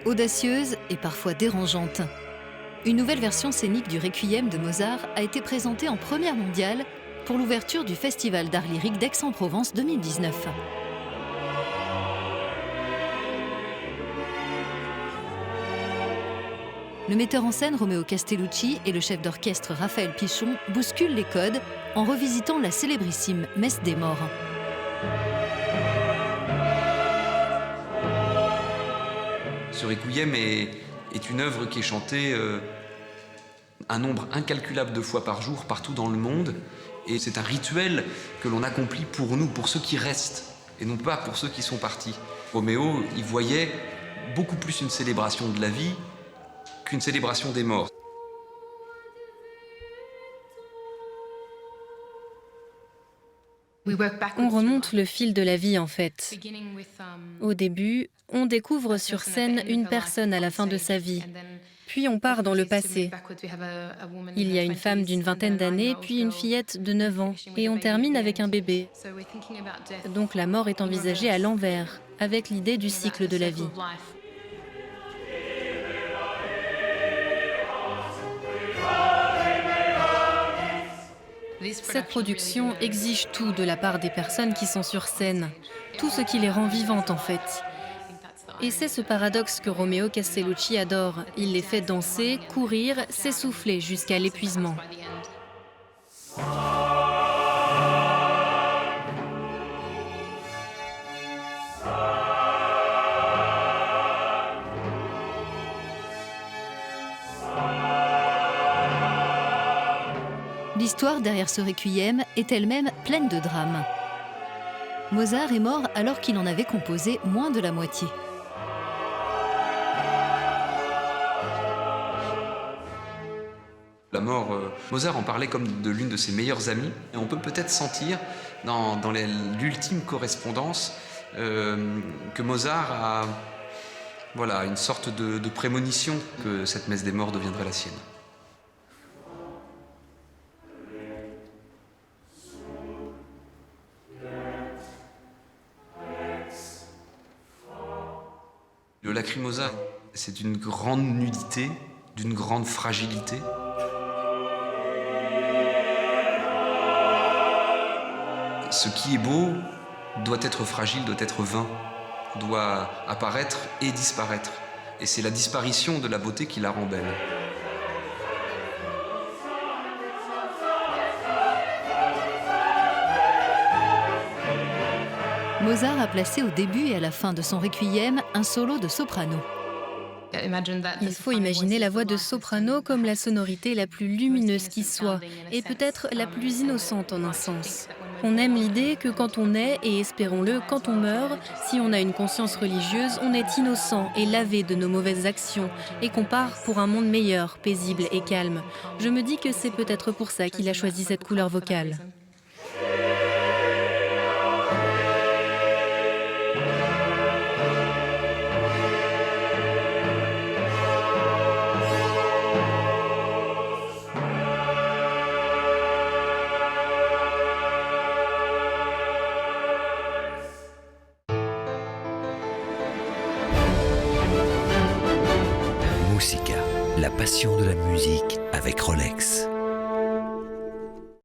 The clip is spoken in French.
audacieuse et parfois dérangeante. Une nouvelle version scénique du Requiem de Mozart a été présentée en première mondiale pour l'ouverture du Festival d'art lyrique d'Aix-en-Provence 2019. Le metteur en scène Romeo Castellucci et le chef d'orchestre Raphaël Pichon bousculent les codes en revisitant la célébrissime Messe des Morts. Ce Requiem est une œuvre qui est chantée un nombre incalculable de fois par jour partout dans le monde. Et c'est un rituel que l'on accomplit pour nous, pour ceux qui restent, et non pas pour ceux qui sont partis. Roméo, il voyait beaucoup plus une célébration de la vie qu'une célébration des morts. On remonte le fil de la vie en fait. Au début, on découvre sur scène une personne à la fin de sa vie. Puis on part dans le passé. Il y a une femme d'une vingtaine d'années, puis une fillette de 9 ans. Et on termine avec un bébé. Donc la mort est envisagée à l'envers, avec l'idée du cycle de la vie. Cette production exige tout de la part des personnes qui sont sur scène, tout ce qui les rend vivantes en fait. Et c'est ce paradoxe que Romeo Castellucci adore. Il les fait danser, courir, s'essouffler jusqu'à l'épuisement. L'histoire derrière ce requiem est elle-même pleine de drames. Mozart est mort alors qu'il en avait composé moins de la moitié. La mort, Mozart en parlait comme de l'une de ses meilleures amies. Et on peut peut-être sentir dans l'ultime correspondance que Mozart a une sorte de prémonition que cette messe des morts deviendrait la sienne. Le Lacrimosa, c'est d'une grande nudité, d'une grande fragilité. Ce qui est beau doit être fragile, doit être vain, doit apparaître et disparaître. Et c'est la disparition de la beauté qui la rend belle. Mozart a placé au début et à la fin de son requiem un solo de soprano. Il faut imaginer la voix de soprano comme la sonorité la plus lumineuse qui soit, et peut-être la plus innocente en un sens. On aime l'idée que quand on est, et espérons-le, quand on meurt, si on a une conscience religieuse, on est innocent et lavé de nos mauvaises actions, et qu'on part pour un monde meilleur, paisible et calme. Je me dis que c'est peut-être pour ça qu'il a choisi cette couleur vocale. Musica, la passion de la musique avec Rolex.